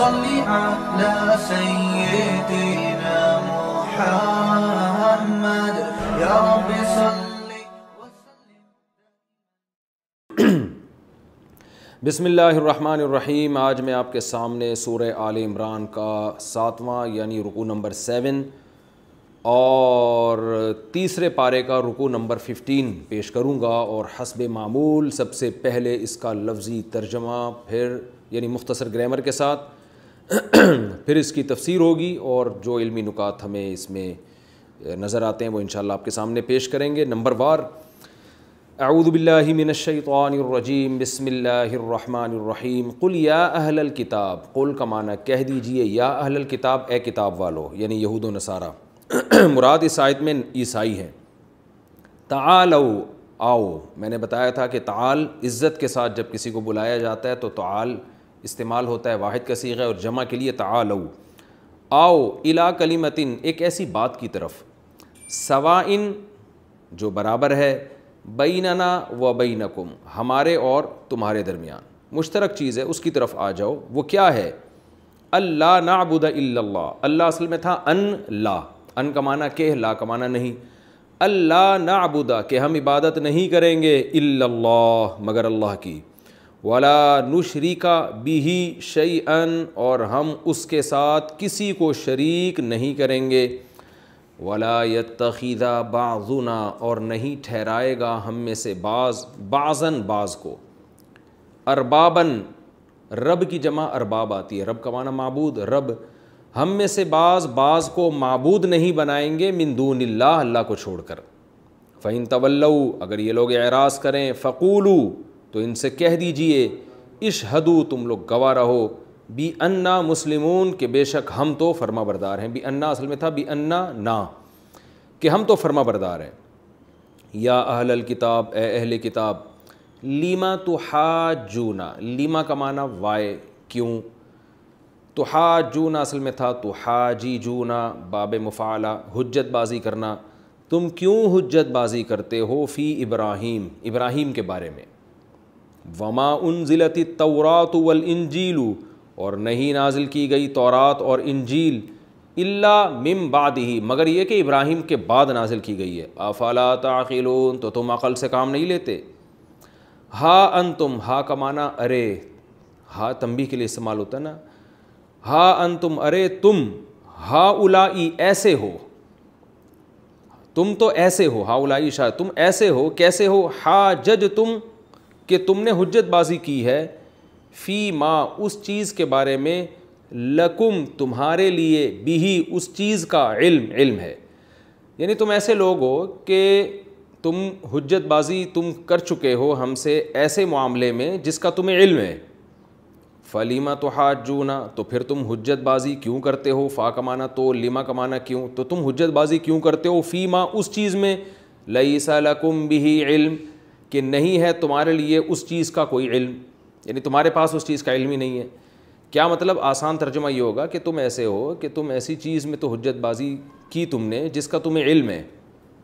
صل على سيدنا محمد يا رب صل بسم اللہ الرحمن الرحیم۔ آج میں آپ کے سامنے سورہ آل عمران کا 7واں یعنی رکوع نمبر 7 اور تیسرے پارے کا رکوع نمبر 15 پیش کروں گا، اور حسب معمول سب سے پہلے اس کا لفظی ترجمہ، پھر یعنی مختصر گرامر کے ساتھ پھر اس کی تفسیر ہوگی، اور جو علمی نکات ہمیں اس میں نظر آتے ہیں وہ انشاءاللہ آپ کے سامنے پیش کریں گے۔ نمبر وار، اعوذ باللہ من الشیطان الرجیم، بسم اللہ الرحمن الرحیم۔ قل یا اہل الکتاب، قل کا معنی کہہ دیجئے، یا اہل الکتاب اے کتاب والو، یعنی یہود و نصارہ، مراد اس آیت میں عیسائی ہیں۔ تعالوا، آؤ، میں نے بتایا تھا کہ تعال عزت کے ساتھ جب کسی کو بلایا جاتا ہے تو تعال استعمال ہوتا ہے واحد کا صیغہ، اور جمع کے لیے تعالوا، آؤ، الی کلمتن، ایک ایسی بات کی طرف، سوائن جو برابر ہے، بیننا و بینکم، ہمارے اور تمہارے درمیان مشترک چیز ہے، اس کی طرف آ جاؤ۔ وہ کیا ہے؟ اللہ نعبد الا اللہ، اللہ اصل میں تھا ان لا، ان کا معنی کہ، لا کا معنی نہیں، اللہ نعبد کہ ہم عبادت نہیں کریں گے، الا اللہ مگر اللہ کی، ولا نشرک بہ شیئا اور ہم اس کے ساتھ کسی کو شریک نہیں کریں گے، ولا یتخذ بعضنا اور نہیں ٹھہرائے گا ہم میں سے بعضاً بعض کو، ارباباً رب کی جمع ارباب آتی ہے، رب کا معنی معبود، رب ہم میں سے بعض کو معبود نہیں بنائیں گے، من دون اللہ اللہ کو چھوڑ کر۔ فَإِن تَوَلَّوْا اگر یہ لوگ اعراض کریں، فَقُولُوا تو ان سے کہہ دیجئے، اشہدوا تم لوگ گواہ رہو، بِأَنَّا مسلمون کہ بے شک ہم تو فرما بردار ہیں، بِأَنَّا اصل میں تھا بِأَنَّا نا کہ ہم تو فرما بردار ہیں۔ یا اہل الکتاب اے اہل کتاب، لیما تحاجون، لیما کا معنی وائے کیوں، تحاجون اصل میں تھا تحاجیجون، باب مفعلہ حجت بازی کرنا، تم کیوں حجت بازی کرتے ہو، فی ابراہیم ابراہیم کے بارے میں، وما انزلت التوراۃ والانجیل اور نہیں نازل کی گئی تورات اور انجیل، الا من بعدہ مگر یہ کہ ابراہیم کے بعد نازل کی گئی ہے، افلا تعقلون تو تم عقل سے کام نہیں لیتے۔ ہا انتم، ہا کا معنی ارے، ہا تنبیہ کے لیے استعمال ہوتا ہے نا، ہا انتم ارے تم، ہا اولائی ایسے ہو، تم تو ایسے ہو، ہا اولائی شاید تم ایسے ہو، کیسے ہو، حاجج تم کہ تم نے حجت بازی کی ہے، فی ما اس چیز کے بارے میں، لکم تمہارے لیے، بھی اس چیز کا علم ہے، یعنی تم ایسے لوگ ہو کہ تم حجت بازی تم کر چکے ہو ہم سے ایسے معاملے میں جس کا تمہیں علم ہے، فلیما تحاجون تو پھر تم حجت بازی کیوں کرتے ہو، فا کا معنی تو، لما کا معنی کیوں، تو تم حجت بازی کیوں کرتے ہو، فی ما اس چیز میں، لیس لکم بھی علم کہ نہیں ہے تمہارے لیے اس چیز کا کوئی علم، یعنی تمہارے پاس اس چیز کا علم ہی نہیں ہے۔ کیا مطلب؟ آسان ترجمہ یہ ہوگا کہ تم ایسے ہو کہ تم ایسی چیز میں تو حجت بازی کی تم نے جس کا تمہیں علم ہے،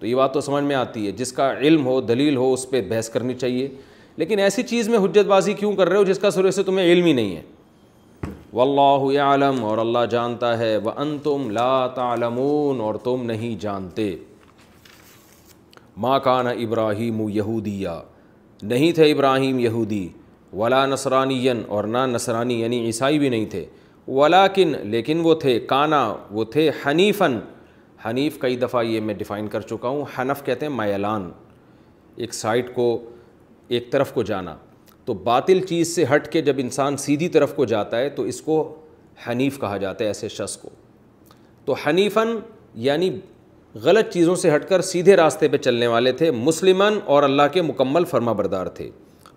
تو یہ بات تو سمجھ میں آتی ہے، جس کا علم ہو، دلیل ہو، اس پہ بحث کرنی چاہیے، لیکن ایسی چیز میں حجت بازی کیوں کر رہے ہو جس کا سرے سے تمہیں علم ہی نہیں ہے۔ واللہ یعلم اور اللہ جانتا ہے، وانتم لا تعلمون اور تم نہیں جانتے۔ ما کان ابراہیم یہودیہ نہیں تھے ابراہیم یہودی، ولا نصرانین اور نہ نصرانی یعنی عیسائی بھی نہیں تھے، ولیکن لیکن وہ تھے، کانا وہ تھے، حنیفاً حنیف کئی دفعہ یہ میں ڈیفائن کر چکا ہوں، حنف کہتے ہیں میلان، ایک سائڈ کو ایک طرف کو جانا، تو باطل چیز سے ہٹ کے جب انسان سیدھی طرف کو جاتا ہے تو اس کو حنیف کہا جاتا ہے، ایسے شخص کو۔ تو حنیفاً یعنی غلط چیزوں سے ہٹ کر سیدھے راستے پہ چلنے والے تھے، مسلماً اور اللہ کے مکمل فرما بردار تھے،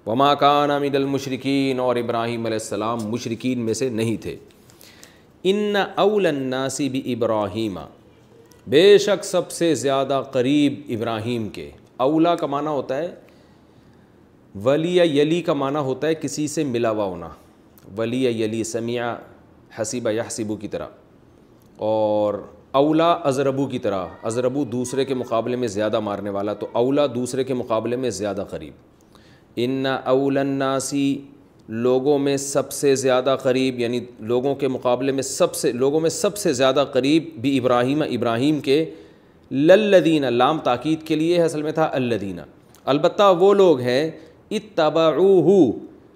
وما کان من المشرکین اور ابراہیم علیہ السلام مشرکین میں سے نہیں تھے۔ ان اول الناس بابراہیم بے شک سب سے زیادہ قریب ابراہیم کے، اولا کا معنی ہوتا ہے ولی یلی کا معنی ہوتا ہے کسی سے ملا ہوا ہونا، ولی یلی سمیع حسیب یحسب کی طرح، اور اولا ازربو کی طرح، ازربو دوسرے کے مقابلے میں زیادہ مارنے والا، تو اولا دوسرے کے مقابلے میں زیادہ قریب۔ ان اول الناس لوگوں میں سب سے زیادہ قریب، یعنی لوگوں کے مقابلے میں لوگوں میں سب سے زیادہ قریب بھی ابراہیم کے، للذین، لام تاکید کے لیے اصل میں تھا الذین، البتہ وہ لوگ ہیں اتبعوہ،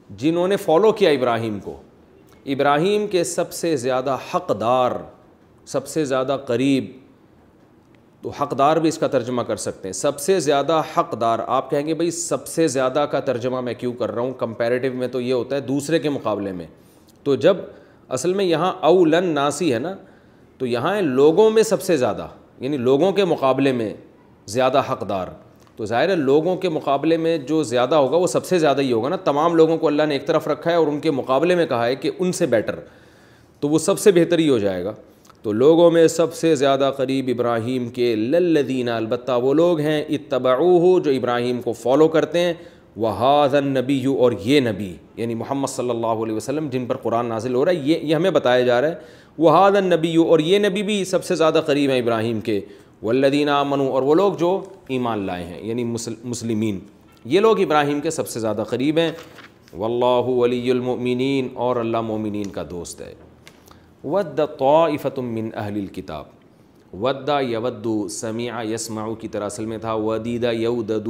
جنہوں نے فالو کیا ابراہیم کو، ابراہیم کے سب سے زیادہ حقدار، سب سے زیادہ قریب، تو حقدار بھی اس کا ترجمہ کر سکتے ہیں، سب سے زیادہ حقدار۔ آپ کہیں گے بھئی سب سے زیادہ کا ترجمہ میں کیوں کر رہا ہوں، کمپیریٹیو میں تو یہ ہوتا ہے دوسرے کے مقابلے میں، تو جب اصل میں یہاں اولن ناسی ہے نا، تو یہاں ہے لوگوں میں سب سے زیادہ، یعنی لوگوں کے مقابلے میں زیادہ حقدار، تو ظاہر ہے لوگوں کے مقابلے میں جو زیادہ ہوگا وہ سب سے زیادہ ہی ہوگا نا، تمام لوگوں کو اللہ نے ایک طرف رکھا ہے اور ان کے مقابلے میں کہا ہے کہ ان سے بیٹر، تو وہ سب سے بہتر ہی ہو جائے گا۔ تو لوگوں میں سب سے زیادہ قریب ابراہیم کے، للذین، البتہ وہ لوگ ہیں اتبعوہ، جو ابراہیم کو فالو کرتے ہیں، وہذا النبی، اور یہ نبی یعنی محمد صلی اللہ علیہ وسلم جن پر قرآن نازل ہو رہا ہے، یہ ہمیں بتایا جا رہا ہے، وہذا النبی، اور یہ نبی بھی سب سے زیادہ قریب ہیں ابراہیم کے، والذین آمنوا، اور وہ لوگ جو ایمان لائے ہیں یعنی مسلمین، یہ لوگ ابراہیم کے سب سے زیادہ قریب ہیں، واللہ ولی المؤمنین، اور اللہ مومنین کا دوست ہے۔ ود طائفۃ من اہل الکتاب، ود یود، سمع یسمع کی طرح اصل میں تھا ودید یودد،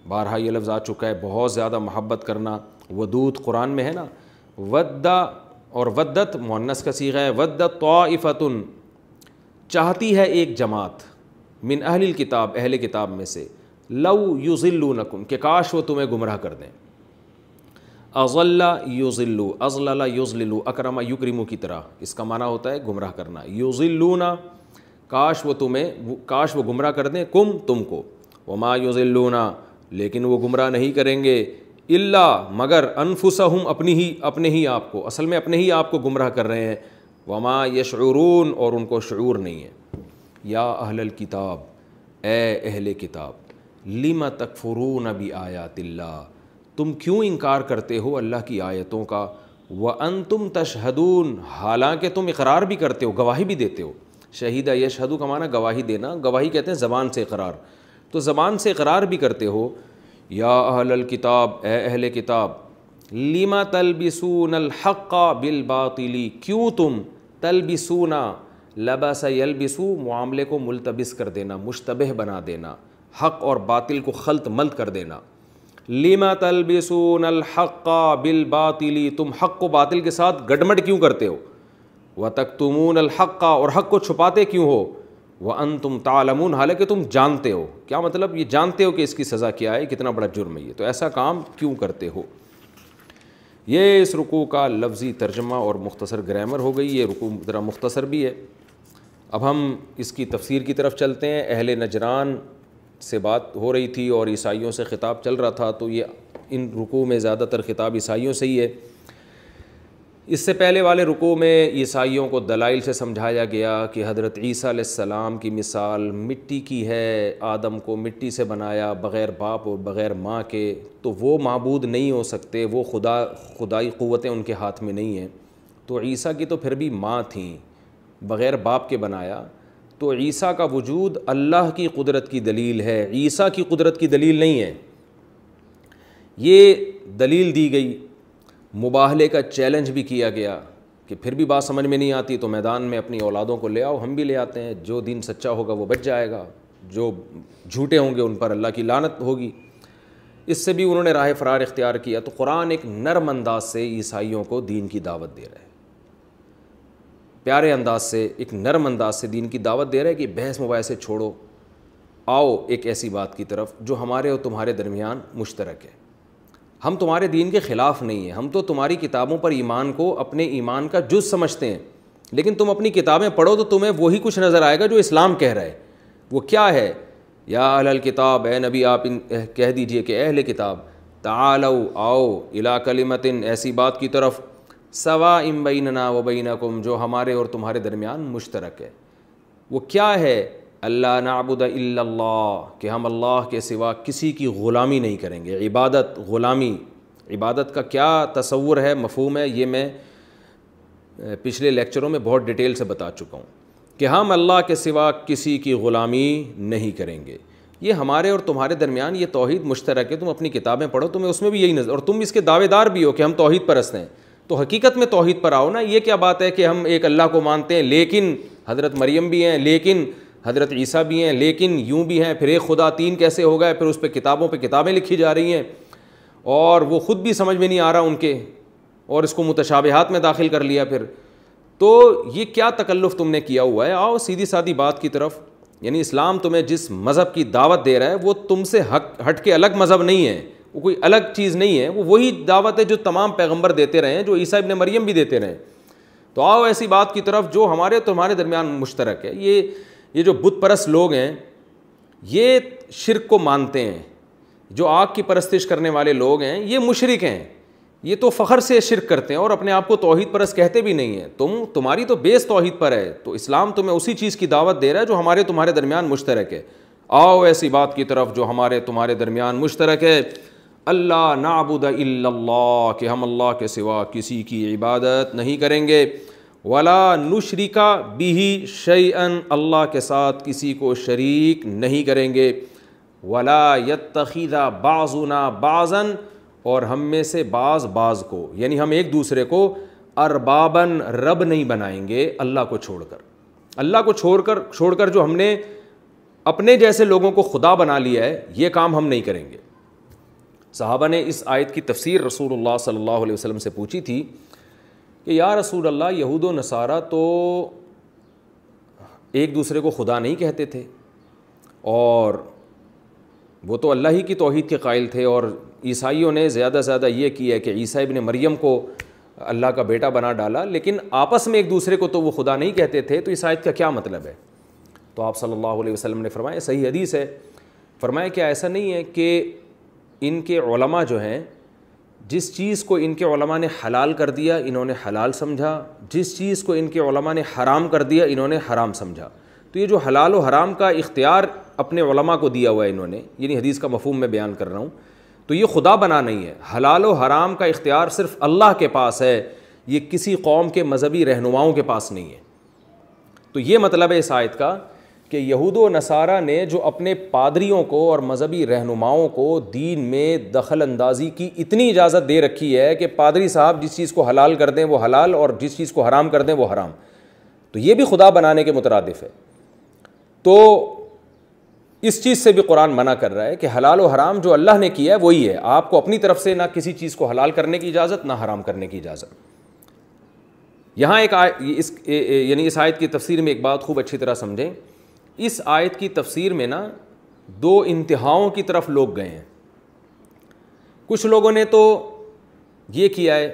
بارہا یہ لفظ آ چکا ہے، بہت زیادہ محبت کرنا، ودود قرآن میں ہے نا، ود اور ودت مؤنث کا صیغہ ہے، ود طائفۃ، چاہتی ہے ایک جماعت، من اہل الکتاب، اہل کتاب میں سے، لو یضلونکم، کہ کاش وہ تمہیں گمراہ کر دیں، اضل یضل، اضلل یضلل، اکرم یکرم کی طرح، اس کا معنی ہوتا ہے گمراہ کرنا، یضلون، کاش وہ گمراہ کر دیں، تم کو، وما یضلون، لیکن وہ گمراہ نہیں کریں گے، الا، مگر، انفسہم، اپنے ہی آپ کو، اصل میں اپنے ہی آپ کو گمراہ کر رہے ہیں، وما یشعرون، اور ان کو شعور نہیں ہے۔ یا اہل الکتاب، اے اہل کتاب، لم تکفرون بآیات اللہ، تم کیوں انکار کرتے ہو اللہ کی آیتوں کا، وانتم تشہدون، حالانکہ تم اقرار بھی کرتے ہو، گواہی بھی دیتے ہو، شہید یشہد کا معنی گواہی دینا، گواہی کہتے ہیں زبان سے اقرار، تو زبان سے اقرار بھی کرتے ہو۔ یا اہل الکتاب، اے اہل کتاب، لم تلبسون الحق بالباطل، کیوں تم، تلبسون، لبس یلبسو، معاملے کو ملتبس کر دینا، مشتبہ بنا دینا، حق اور باطل کو خلط ملط کر دینا، لم تلبسون الحق بالباطل، تم حق کو باطل کے ساتھ گڈمڈ کیوں کرتے ہو، وتکتمون الحق، اور حق کو چھپاتے کیوں ہو، وانتم تعلمون، حالانکہ تم جانتے ہو، کیا مطلب، یہ جانتے ہو کہ اس کی سزا کیا ہے، کتنا بڑا جرم ہے یہ، تو ایسا کام کیوں کرتے ہو۔ یہ اس رکوع کا لفظی ترجمہ اور مختصر گرامر ہو گئی، یہ رکوع ذرا مختصر بھی ہے۔ اب ہم اس کی تفسیر کی طرف چلتے ہیں۔ اہل نجران سے بات ہو رہی تھی اور عیسائیوں سے خطاب چل رہا تھا، تو یہ ان رکوع میں زیادہ تر خطاب عیسائیوں سے ہی ہے۔ اس سے پہلے والے رکوع میں عیسائیوں کو دلائل سے سمجھایا گیا کہ حضرت عیسیٰ علیہ السلام کی مثال مٹی کی ہے، آدم کو مٹی سے بنایا بغیر باپ اور بغیر ماں کے، تو وہ معبود نہیں ہو سکتے، وہ خدائی قوتیں ان کے ہاتھ میں نہیں ہیں، تو عیسیٰ کی تو پھر بھی ماں تھیں، بغیر باپ کے بنایا، تو عیسیٰ کا وجود اللہ کی قدرت کی دلیل ہے، عیسیٰ کی قدرت کی دلیل نہیں ہے۔ یہ دلیل دی گئی، مباہلے کا چیلنج بھی کیا گیا کہ پھر بھی بات سمجھ میں نہیں آتی تو میدان میں اپنی اولادوں کو لے آؤ، ہم بھی لے آتے ہیں، جو دین سچا ہوگا وہ بچ جائے گا، جو جھوٹے ہوں گے ان پر اللہ کی لعنت ہوگی۔ اس سے بھی انہوں نے راہ فرار اختیار کیا۔ تو قرآن ایک نرم انداز سے عیسائیوں کو دین کی دعوت دے رہا ہے، پیارے انداز سے، ایک نرم انداز سے دین کی دعوت دے رہا ہے کہ بحث مباحثے چھوڑو، آؤ ایک ایسی بات کی طرف جو ہمارے اور تمہارے درمیان مشترک ہے۔ ہم تمہارے دین کے خلاف نہیں ہیں، ہم تو تمہاری کتابوں پر ایمان کو اپنے ایمان کا جز سمجھتے ہیں، لیکن تم اپنی کتابیں پڑھو تو تمہیں وہی کچھ نظر آئے گا جو اسلام کہہ رہا ہے۔ وہ کیا ہے؟ یا اہل الکتاب، اے نبی آپ کہہ دیجئے کہ اہل کتاب، تعالوا، آؤ، الی کلمۃ، ایسی بات کی طرف، سواء بیننا و بینکم، جو ہمارے اور تمہارے درمیان مشترک ہے۔ وہ کیا ہے؟ اللہ نعبد الا اللہ، کہ ہم اللہ کے سوا کسی کی غلامی نہیں کریں گے۔ عبادت، غلامی، عبادت کا کیا تصور ہے، مفہوم ہے، یہ میں پچھلے لیکچروں میں بہت ڈیٹیل سے بتا چکا ہوں کہ ہم اللہ کے سوا کسی کی غلامی نہیں کریں گے۔ یہ ہمارے اور تمہارے درمیان یہ توحید مشترک ہے. تم اپنی کتابیں پڑھو, تمہیں اس میں بھی یہی نظر, اور تم اس کے دعوے دار بھی ہو کہ ہم توحید پرست ہیں, تو حقیقت میں توحید پر آؤ نا. یہ کیا بات ہے کہ ہم ایک اللہ کو مانتے ہیں لیکن حضرت مریم بھی ہیں, لیکن حضرت عیسیٰ بھی ہیں, لیکن یوں بھی ہیں, پھر ایک خدا تین کیسے ہو گئے, پھر اس پہ کتابیں لکھی جا رہی ہیں اور وہ خود بھی سمجھ میں نہیں آ رہا ان کے, اور اس کو متشابہات میں داخل کر لیا پھر. تو یہ کیا تکلف تم نے کیا ہوا ہے؟ آؤ سیدھی سادی بات کی طرف. یعنی اسلام تمہیں جس مذہب کی دعوت دے رہا ہے وہ تم سے ہٹ کے الگ مذہب نہیں ہے, وہ کوئی الگ چیز نہیں ہے, وہ وہی دعوت ہے جو تمام پیغمبر دیتے رہے ہیں, جو عیسیٰ ابن مریم بھی دیتے رہے. تو آؤ ایسی بات کی طرف جو ہمارے تمہارے درمیان مشترک ہے. یہ جو بت پرست لوگ ہیں یہ شرک کو مانتے ہیں, جو آگ کی پرستش کرنے والے لوگ ہیں یہ مشرک ہیں, یہ تو فخر سے شرک کرتے ہیں اور اپنے آپ کو توحید پرست کہتے بھی نہیں ہیں. تمہاری تو بیس توحید پر ہے, تو اسلام تمہیں اسی چیز کی دعوت دے رہا ہے جو ہمارے تمہارے درمیان مشترک ہے. آؤ ایسی بات کی طرف جو ہمارے تمہارے درمیان مشترک ہے. اللہ نعبد الا اللہ, کہ ہم اللہ کے سوا کسی کی عبادت نہیں کریں گے. ولا نشرک بہ شیئا, اللہ کے ساتھ کسی کو شریک نہیں کریں گے. ولا یتخذ بعضنا بعضا, اور ہم میں سے بعض کو, یعنی ہم ایک دوسرے کو اربابن رب نہیں بنائیں گے اللہ کو چھوڑ کر. اللہ کو چھوڑ کر جو ہم نے اپنے جیسے لوگوں کو خدا بنا لیا ہے, یہ کام ہم نہیں کریں گے. صحابہ نے اس آیت کی تفسیر رسول اللہ صلی اللہ علیہ وسلم سے پوچھی تھی کہ یا رسول اللہ, یہود و نصارہ تو ایک دوسرے کو خدا نہیں کہتے تھے اور وہ تو اللہ ہی کی توحید کے قائل تھے, اور عیسائیوں نے زیادہ سے زیادہ یہ کیا ہے کہ عیسیٰ ابن مریم کو اللہ کا بیٹا بنا ڈالا, لیکن آپس میں ایک دوسرے کو تو وہ خدا نہیں کہتے تھے, تو اس آیت کا کیا مطلب ہے؟ تو آپ صلی اللہ علیہ وسلم نے فرمایا, صحیح حدیث ہے, فرمایا کہ ایسا نہیں ہے کہ ان کے علماء جو ہیں جس چیز کو ان کے علماء نے حلال کر دیا انہوں نے حلال سمجھا, جس چیز کو ان کے علماء نے حرام کر دیا انہوں نے حرام سمجھا. تو یہ جو حلال و حرام کا اختیار اپنے علماء کو دیا ہوا ہے انہوں نے, یعنی حدیث کا مفہوم میں بیان کر رہا ہوں, تو یہ خدا بنا نہیں ہے. حلال و حرام کا اختیار صرف اللہ کے پاس ہے, یہ کسی قوم کے مذہبی رہنماؤں کے پاس نہیں ہے. تو یہ مطلب ہے اس آیت کا کہ یہود و نصارہ نے جو اپنے پادریوں کو اور مذہبی رہنماؤں کو دین میں دخل اندازی کی اتنی اجازت دے رکھی ہے کہ پادری صاحب جس چیز کو حلال کر دیں وہ حلال اور جس چیز کو حرام کر دیں وہ حرام, تو یہ بھی خدا بنانے کے مترادف ہے. تو اس چیز سے بھی قرآن منع کر رہا ہے کہ حلال و حرام جو اللہ نے کیا ہے وہی ہے, آپ کو اپنی طرف سے نہ کسی چیز کو حلال کرنے کی اجازت نہ حرام کرنے کی اجازت. یہاں یعنی اس آیت کی تفسیر میں ایک بات خوب اچھی طرح سمجھیں. اس آیت کی تفسیر میں نا دو انتہاؤں کی طرف لوگ گئے ہیں. کچھ لوگوں نے تو یہ کیا ہے,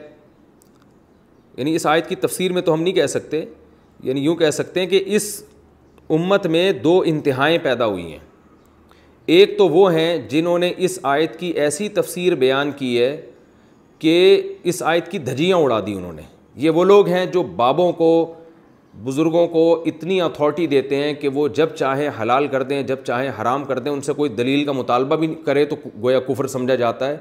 یعنی اس آیت کی تفسیر میں تو ہم نہیں کہہ سکتے, یعنی یوں کہہ سکتے ہیں کہ اس امت میں دو انتہائیں پیدا ہوئی ہیں. ایک تو وہ ہیں جنہوں نے اس آیت کی ایسی تفسیر بیان کی ہے کہ اس آیت کی دھجیاں اڑا دی انہوں نے. یہ وہ لوگ ہیں جو بابوں کو, بزرگوں کو اتنی اتھارٹی دیتے ہیں کہ وہ جب چاہیں حلال کر دیں جب چاہیں حرام کر دیں, ان سے کوئی دلیل کا مطالبہ بھی کرے تو گویا کفر سمجھا جاتا ہے,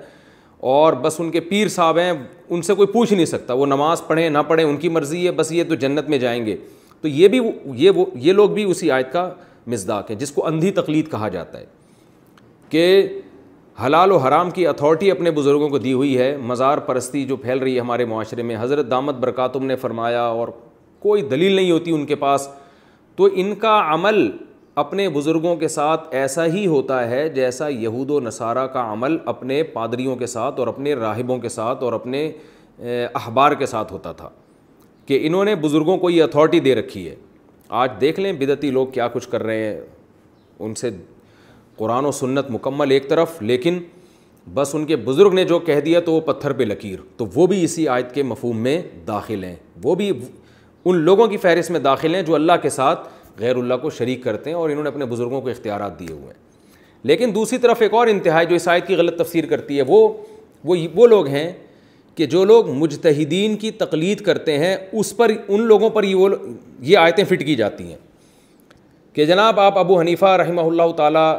اور بس ان کے پیر صاحب ہیں ان سے کوئی پوچھ نہیں سکتا, وہ نماز پڑھیں نہ پڑھیں ان کی مرضی ہے, بس یہ تو جنت میں جائیں گے. تو یہ لوگ بھی اسی آیت کا مصداق ہیں جس کو اندھی تقلید کہا جاتا ہے کہ حلال و حرام کی اتھارٹی اپنے بزرگوں کو دی ہوئی ہے. مزار پرستی جو پھیل رہی ہے ہمارے معاشرے میں, حضرت دامت برکاتہم نے فرمایا اور کوئی دلیل نہیں ہوتی ان کے پاس, تو ان کا عمل اپنے بزرگوں کے ساتھ ایسا ہی ہوتا ہے جیسا یہود و نصارہ کا عمل اپنے پادریوں کے ساتھ اور اپنے راہبوں کے ساتھ اور اپنے احبار کے ساتھ ہوتا تھا, کہ انہوں نے بزرگوں کو یہ اتھارٹی دے رکھی ہے. آج دیکھ لیں بدعتی لوگ کیا کچھ کر رہے ہیں, ان سے قرآن و سنت مکمل ایک طرف, لیکن بس ان کے بزرگ نے جو کہہ دیا تو وہ پتھر پہ لکیر, تو وہ بھی اسی آیت کے مفہوم میں داخل ہیں. وہ بھی ان لوگوں کی فہرست میں داخل ہیں جو اللہ کے ساتھ غیر اللہ کو شریک کرتے ہیں اور انہوں نے اپنے بزرگوں کو اختیارات دیے ہوئے ہیں. لیکن دوسری طرف ایک اور انتہا جو اس آیت کی غلط تفسیر کرتی ہے, وہ لوگ ہیں کہ جو لوگ مجتہدین کی تقلید کرتے ہیں, اس پر ان لوگوں پر یہ آیتیں فٹ کی جاتی ہیں کہ جناب آپ ابو حنیفہ رحمہ اللہ تعالیٰ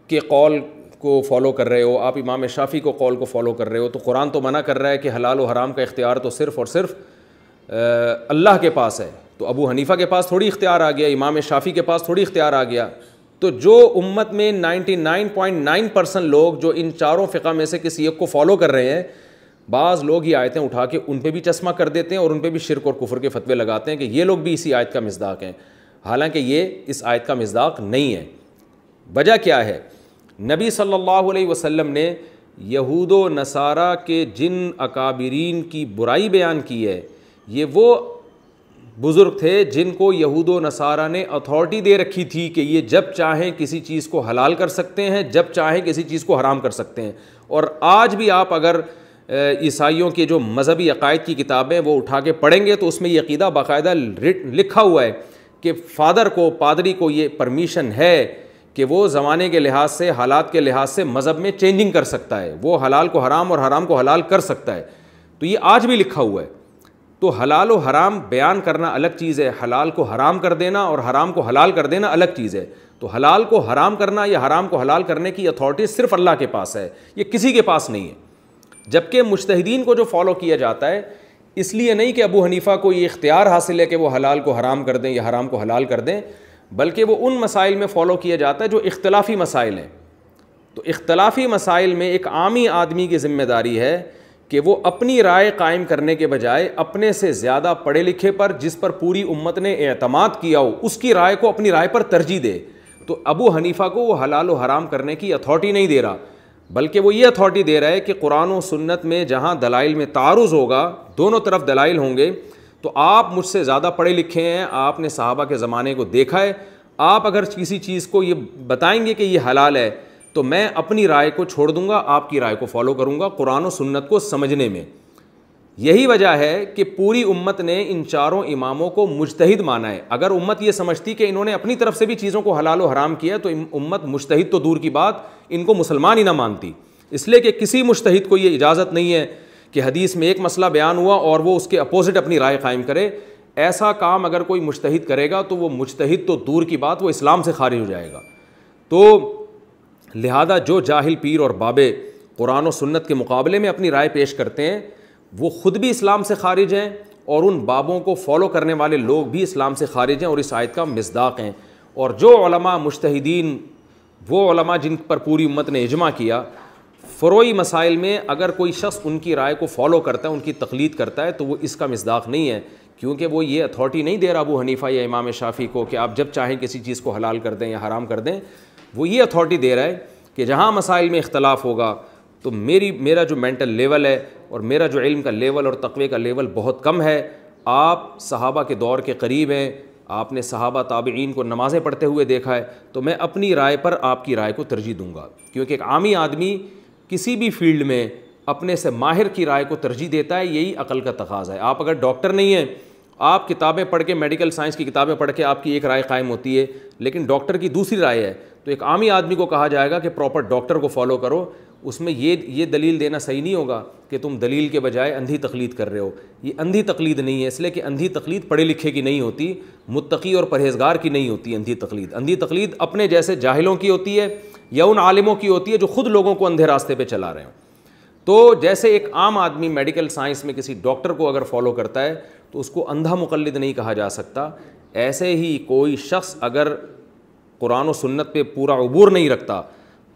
کے قول کو فالو کر رہے ہو, آپ امام شافعی کو قول کو فالو کر رہے ہو, تو قرآن تو منع کر رہا ہے کہ حلال و حرام کا اختیار تو صرف اور صرف اللہ کے پاس ہے, تو ابو حنیفہ کے پاس تھوڑی اختیار آ گیا, امام شافعی کے پاس تھوڑی اختیار آ گیا. تو جو امت میں 99.9% لوگ جو ان چاروں فقہ میں سے کسی ایک کو فالو کر رہے ہیں، بعض لوگ یہ آیتیں اٹھا کے ان پہ بھی چشمہ کر دیتے ہیں اور ان پہ بھی شرک اور کفر کے فتوے لگاتے ہیں کہ یہ لوگ بھی اسی آیت کا مصداق ہیں، حالانکہ یہ اس آیت کا مصداق نہیں ہے۔ وجہ کیا ہے؟ نبی صلی اللہ علیہ وسلم نے یہود و نصارہ کے جن اکابرین کی برائی بیان کی ہے، یہ وہ بزرگ تھے جن کو یہود و نصارہ نے اتھارٹی دے رکھی تھی کہ یہ جب چاہیں کسی چیز کو حلال کر سکتے ہیں، جب چاہیں کسی چیز کو حرام کر سکتے ہیں۔ اور آج بھی آپ اگر عیسائیوں کے جو مذہبی عقائد کی کتابیں وہ اٹھا کے پڑھیں گے تو اس میں یہ عقیدہ باقاعدہ لکھا ہوا ہے کہ فادر کو، پادری کو یہ پرمیشن ہے کہ وہ زمانے کے لحاظ سے، حالات کے لحاظ سے مذہب میں چینجنگ کر سکتا ہے، وہ حلال کو حرام اور حرام کو حلال کر سکتا ہے۔ تو یہ آج بھی لکھا ہوا ہے۔ تو حلال و حرام بیان کرنا الگ چیز ہے، حلال کو حرام کر دینا اور حرام کو حلال کر دینا الگ چیز ہے۔ تو حلال کو حرام کرنا یا حرام کو حلال کرنے کی اتھارٹی صرف اللہ کے پاس ہے، یہ کسی کے پاس نہیں ہے۔ جبکہ مجتہدین کو جو فالو کیا جاتا ہے، اس لیے نہیں کہ ابو حنیفہ کو یہ اختیار حاصل ہے کہ وہ حلال کو حرام کر دیں یا حرام کو حلال کر دیں، بلکہ وہ ان مسائل میں فالو کیا جاتا ہے جو اختلافی مسائل ہیں۔ تو اختلافی مسائل میں ایک عامی آدمی کی ذمہ داری ہے کہ وہ اپنی رائے قائم کرنے کے بجائے اپنے سے زیادہ پڑھے لکھے پر، جس پر پوری امت نے اعتماد کیا ہو، اس کی رائے کو اپنی رائے پر ترجیح دے۔ تو ابو حنیفہ کو وہ حلال و حرام کرنے کی اتھارٹی نہیں دے رہا، بلکہ وہ یہ اتھارٹی دے رہا ہے کہ قرآن و سنت میں جہاں دلائل میں تعارض ہوگا، دونوں طرف دلائل ہوں گے، تو آپ مجھ سے زیادہ پڑھے لکھے ہیں، آپ نے صحابہ کے زمانے کو دیکھا ہے، آپ اگر کسی چیز کو یہ بتائیں گے کہ یہ حلال ہے تو میں اپنی رائے کو چھوڑ دوں گا، آپ کی رائے کو فالو کروں گا قرآن و سنت کو سمجھنے میں۔ یہی وجہ ہے کہ پوری امت نے ان چاروں اماموں کو مجتہد مانا ہے۔ اگر امت یہ سمجھتی کہ انہوں نے اپنی طرف سے بھی چیزوں کو حلال و حرام کیا تو امت مجتہد تو دور کی بات، ان کو مسلمان ہی نہ مانتی، اس لیے کہ کسی مجتہد کو یہ اجازت نہیں ہے کہ حدیث میں ایک مسئلہ بیان ہوا اور وہ اس کے اپوزٹ اپنی رائے قائم کرے۔ ایسا کام اگر کوئی مجتہد کرے گا تو وہ مجتہد تو دور کی بات، وہ اسلام سے خارج ہو جائے گا۔ تو لہذا جو جاہل پیر اور بابے قرآن و سنت کے مقابلے میں اپنی رائے پیش کرتے ہیں، وہ خود بھی اسلام سے خارج ہیں اور ان بابوں کو فالو کرنے والے لوگ بھی اسلام سے خارج ہیں اور اس آیت کا مصداق ہیں۔ اور جو علماء مجتہدین، وہ علماء جن پر پوری امت نے اجماع کیا، فروعی مسائل میں اگر کوئی شخص ان کی رائے کو فالو کرتا ہے، ان کی تقلید کرتا ہے، تو وہ اس کا مصداق نہیں ہے، کیونکہ وہ یہ اتھارٹی نہیں دے رہا ابو حنیفہ یا امام شافعی کو کہ آپ جب چاہیں کسی چیز کو حلال کر دیں یا حرام کر دیں۔ وہ یہ اتھارٹی دے رہا ہے کہ جہاں مسائل میں اختلاف ہوگا تو میرا جو مینٹل لیول ہے اور میرا جو علم کا لیول اور تقوی کا لیول بہت کم ہے، آپ صحابہ کے دور کے قریب ہیں، آپ نے صحابہ تابعین کو نمازیں پڑھتے ہوئے دیکھا ہے، تو میں اپنی رائے پر آپ کی رائے کو ترجیح دوں گا، کیونکہ ایک عامی آدمی کسی بھی فیلڈ میں اپنے سے ماہر کی رائے کو ترجیح دیتا ہے، یہی عقل کا تقاضا ہے۔ آپ اگر ڈاکٹر نہیں ہیں، آپ کتابیں پڑھ کے، میڈیکل سائنس کی کتابیں پڑھ کے آپ کی ایک رائے قائم ہوتی ہے، لیکن ڈاکٹر کی دوسری رائے ہے، تو ایک عامی آدمی کو کہا جائے گا کہ پراپر ڈاکٹر کو فالو کرو، اس میں یہ دلیل دینا صحیح نہیں ہوگا کہ تم دلیل کے بجائے اندھی تقلید کر رہے ہو۔ یہ اندھی تقلید نہیں ہے، اس لیے کہ اندھی تقلید پڑھے لکھے کی نہیں ہوتی، متقی اور پرہیزگار کی نہیں ہوتی اندھی تقلید۔ اندھی تقلید اپنے جیسے جاہلوں کی ہوتی ہے یا ان عالموں کی ہوتی ہے جو خود لوگوں کو اندھے راستے پہ چلا رہے ہوں۔ تو جیسے ایک عام آدمی میڈیکل سائنس میں کسی ڈاکٹر کو اگر فالو کرتا ہے تو اس کو اندھا مقلد نہیں کہا جا سکتا، ایسے ہی کوئی شخص اگر قرآن و سنت پہ پورا عبور نہیں رکھتا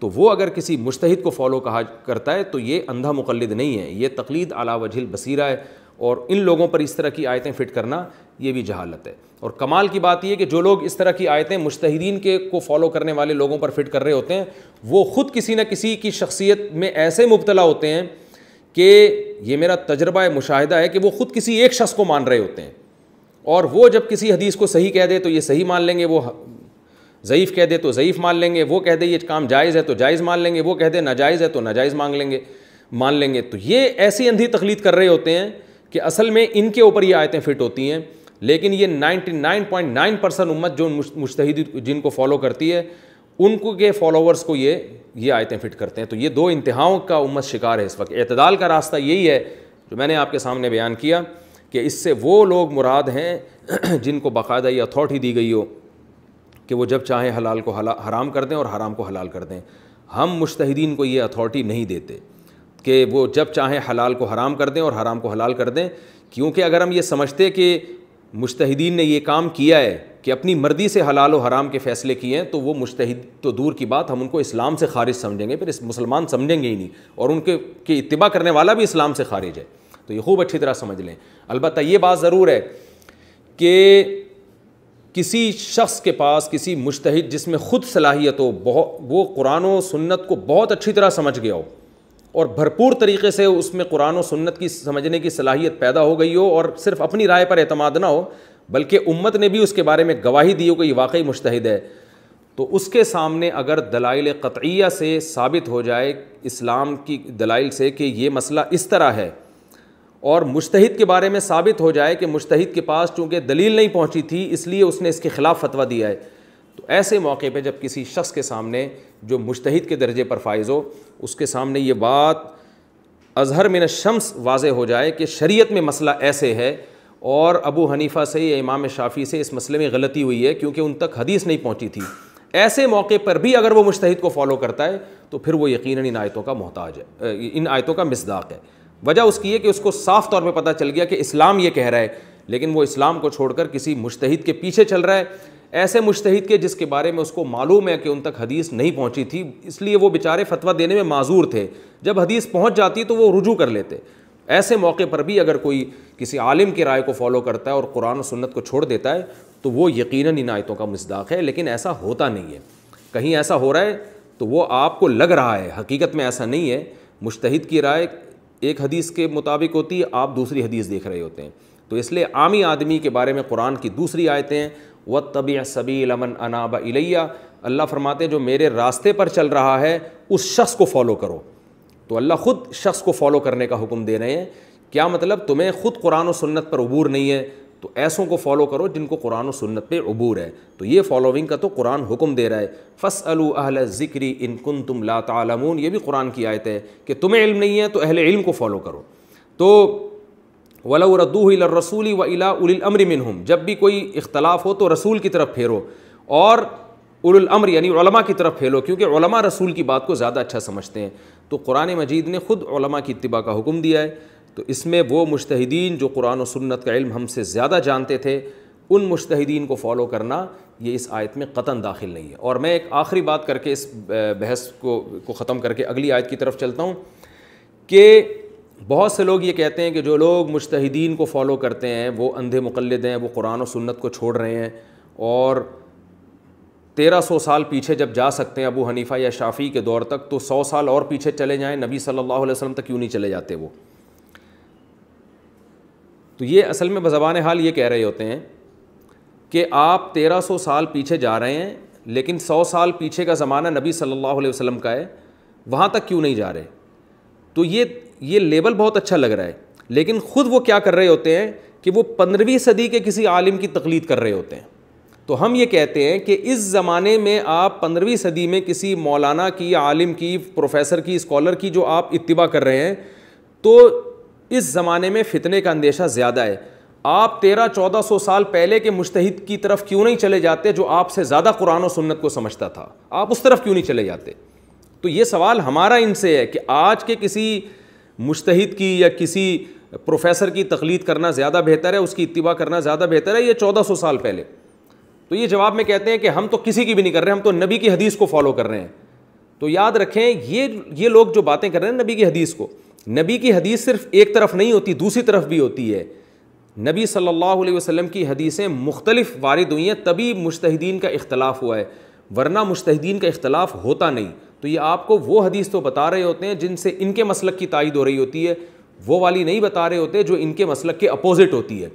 تو وہ اگر کسی مجتہد کو فالو کرتا ہے تو یہ اندھا مقلد نہیں ہے، یہ تقلید علی وجہ البصیرہ ہے، اور ان لوگوں پر اس طرح کی آیتیں فٹ کرنا یہ بھی جہالت ہے۔ اور کمال کی بات یہ ہے کہ جو لوگ اس طرح کی آیتیں مجتہدین کو فالو کرنے والے لوگوں پر فٹ کر رہے ہوتے ہیں، وہ خود کسی نہ کسی کی شخصیت میں ایسے مبتلا ہوتے ہیں کہ یہ میرا تجربہ مشاہدہ ہے کہ وہ خود کسی ایک شخص کو مان رہے ہوتے ہیں، اور وہ جب کسی حدیث کو صحیح کہہ دے تو یہ صحیح مان لیں گے، وہ ضعیف کہہ دے تو ضعیف مان لیں گے، وہ کہہ دے یہ کام جائز ہے تو جائز مان لیں گے، وہ کہہ دے ناجائز ہے تو ناجائز مان لیں گے۔ تو یہ ایسی اندھی تقلید کر رہے ہوتے ہیں کہ اصل میں ان کے اوپر یہ آیتیں فٹ ہوتی ہیں، لیکن یہ 99.9% امت جو مجتہد جن کو فالو کرتی ہے، ان کو کے فالوورز کو یہ آیتیں فٹ کرتے ہیں۔ تو یہ دو انتہاؤں کا امت شکار ہے اس وقت۔ اعتدال کا راستہ یہی ہے جو میں نے آپ کے سامنے بیان کیا کہ اس سے وہ لوگ مراد ہیں جن کو باقاعدہ یہ اتھارٹی دی گئی ہو کہ وہ جب چاہیں حلال کو حرام کر دیں اور حرام کو حلال کر دیں۔ ہم مجتہدین کو یہ اتھارٹی نہیں دیتے کہ وہ جب چاہیں حلال کو حرام کر دیں اور حرام کو حلال کر دیں، کیونکہ اگر ہم یہ سمجھتے کہ مجتہدین نے یہ کام کیا ہے کہ اپنی مرضی سے حلال و حرام کے فیصلے کیے ہیں تو وہ مجتہد تو دور کی بات، ہم ان کو اسلام سے خارج سمجھیں گے، پھر اس مسلمان سمجھیں گے ہی نہیں، اور ان کے اتباع کرنے والا بھی اسلام سے خارج ہے. تو یہ خوب اچھی طرح سمجھ لیں. البتہ یہ بات ضرور ہے کہ کسی شخص کے پاس، کسی مجتہد جس میں خود صلاحیت ہو، وہ قرآن و سنت کو بہت اچھی طرح سمجھ گیا ہو اور بھرپور طریقے سے اس میں قرآن و سنت کی سمجھنے کی صلاحیت پیدا ہو گئی ہو، اور صرف اپنی رائے پر اعتماد نہ ہو بلکہ امت نے بھی اس کے بارے میں گواہی دی ہو کہ یہ واقعی مجتہد ہے، تو اس کے سامنے اگر دلائل قطعیہ سے ثابت ہو جائے، اسلام کی دلائل سے، کہ یہ مسئلہ اس طرح ہے، اور مجتہد کے بارے میں ثابت ہو جائے کہ مجتہد کے پاس چونکہ دلیل نہیں پہنچی تھی اس لیے اس نے اس کے خلاف فتویٰ دیا ہے، تو ایسے موقع پہ جب کسی شخص کے سامنے جو مجتہد کے درجے پر فائز ہو، اس کے سامنے یہ بات اظہر من الشمس واضح ہو جائے کہ شریعت میں مسئلہ ایسے ہے، اور ابو حنیفہ سے یا امام شافعی سے اس مسئلے میں غلطی ہوئی ہے کیونکہ ان تک حدیث نہیں پہنچی تھی، ایسے موقع پر بھی اگر وہ مجتہد کو فالو کرتا ہے تو پھر وہ یقیناً ان آیتوں کا محتاج ہے، ان آیتوں کا مصداق ہے. وجہ اس کی ہے کہ اس کو صاف طور پہ پتہ چل گیا کہ اسلام یہ کہہ رہا ہے، لیکن وہ اسلام کو چھوڑ کر کسی مجتہد کے پیچھے چل رہا ہے، ایسے مجتہد کے جس کے بارے میں اس کو معلوم ہے کہ ان تک حدیث نہیں پہنچی تھی، اس لیے وہ بیچارے فتویٰ دینے میں معذور تھے، جب حدیث پہنچ جاتی تو وہ رجوع کر لیتے. ایسے موقع پر بھی اگر کوئی کسی عالم کی رائے کو فالو کرتا ہے اور قرآن و سنت کو چھوڑ دیتا ہے تو وہ یقیناً ان آیتوں کا مصداق ہے، لیکن ایسا ہوتا نہیں ہے. کہیں ایسا ہو رہا ہے تو وہ آپ کو لگ رہا ہے، حقیقت میں ایسا نہیں ہے. مجتہد کی رائے ایک حدیث کے مطابق ہوتی ہے، آپ دوسری حدیث دیکھ رہے ہوتے ہیں. تو اس لیے عامی آدمی کے بارے میں قرآن کی دوسری آیتیں ہیں، وَاتَّبِعْ سَبِيلَ مَنْ أَنَابَ إِلَيَّ، اللہ فرماتے ہیں جو میرے راستے پر چل رہا ہے اس شخص کو فالو کرو. تو اللہ خود شخص کو فالو کرنے کا حکم دے رہے ہیں. کیا مطلب؟ تمہیں خود قرآن و سنت پر عبور نہیں ہے تو ایسوں کو فالو کرو جن کو قرآن و سنت پہ عبور ہے. تو یہ فالوونگ کا تو قرآن حکم دے رہا ہے. فَاسْأَلُوا أَهْلَ الذِّكْرِ إِن كُنتُمْ لَا تَعْلَمُونَ، یہ بھی قرآن کی آیت ہے کہ تمہیں علم نہیں ہے تو اہل علم کو فالو کرو. تو وَلَوْ رَدُّوهُ إِلَى الرَّسُولِ وَإِلَىٰ أُولِي الْأَمْرِ مِنْهُمْ، جب بھی کوئی اختلاف ہو تو رسول کی طرف پھیرو اور اولو الامر یعنی علماء کی طرف پھیلو، کیونکہ علماء رسول کی بات کو زیادہ اچھا سمجھتے ہیں. تو قرآن مجید نے خود علماء کی اتباع کا حکم دیا ہے. تو اس میں وہ مجتہدین جو قرآن و سنت کا علم ہم سے زیادہ جانتے تھے، ان مجتہدین کو فالو کرنا یہ اس آیت میں قطعاً داخل نہیں ہے. اور میں ایک آخری بات کر کے اس بحث کو ختم کر کے اگلی آیت کی طرف چلتا ہوں کہ بہت سے لوگ یہ کہتے ہیں کہ جو لوگ مجتہدین کو فالو کرتے ہیں وہ اندھے مقلد ہیں، وہ قرآن و سنت کو چھوڑ رہے ہیں، اور 1300 سال پیچھے جب جا سکتے ہیں ابو حنیفہ یا شافعی کے دور تک، تو 100 سال اور پیچھے چلے جائیں، نبی صلی اللہ علیہ وسلم تک کیوں نہیں چلے جاتے وہ؟ تو یہ اصل میں بزبان حال یہ کہہ رہے ہوتے ہیں کہ آپ 1300 سال پیچھے جا رہے ہیں لیکن 100 سال پیچھے کا زمانہ نبی صلی اللہ علیہ وسلم کا ہے، وہاں تک کیوں نہیں جا رہے؟ تو یہ لیبل بہت اچھا لگ رہا ہے، لیکن خود وہ کیا کر رہے ہوتے ہیں کہ وہ 15ویں صدی کے کسی عالم کی تقلید کر رہے ہوتے ہیں. تو ہم یہ کہتے ہیں کہ اس زمانے میں آپ 15ویں صدی میں کسی مولانا کی، عالم کی، پروفیسر کی، اسکالر کی جو آپ اتباع کر رہے ہیں، تو اس زمانے میں فتنے کا اندیشہ زیادہ ہے. آپ 1300-1400 سال پہلے کے مجتہد کی طرف کیوں نہیں چلے جاتے جو آپ سے زیادہ قرآن و سنت کو سمجھتا تھا؟ آپ اس طرف کیوں نہیں چلے جاتے؟ تو یہ سوال ہمارا ان سے ہے کہ آج کے کسی مجتہد کی یا کسی پروفیسر کی تقلید کرنا زیادہ بہتر ہے، اس کی اتباع کرنا زیادہ بہتر ہے، یہ 1400 سال پہلے؟ تو یہ جواب میں کہتے ہیں کہ ہم تو کسی کی بھی نہیں کر رہے، ہم تو نبی کی حدیث کو فالو کر رہے ہیں. تو یاد رکھیں یہ لوگ جو باتیں کر رہے ہیں نبی کی حدیث کو، نبی کی حدیث صرف ایک طرف نہیں ہوتی، دوسری طرف بھی ہوتی ہے. نبی صلی اللہ علیہ وسلم کی حدیثیں مختلف وارد ہوئی ہیں، تبھی مجتہدین کا اختلاف ہوا ہے، ورنہ مجتہدین کا اختلاف ہوتا نہیں. تو یہ آپ کو وہ حدیث تو بتا رہے ہوتے ہیں جن سے ان کے مسلک کی تائید ہو رہی ہوتی ہے، وہ والی نہیں بتا رہے ہوتے جو ان کے مسلک کے اپوزٹ ہوتی ہے.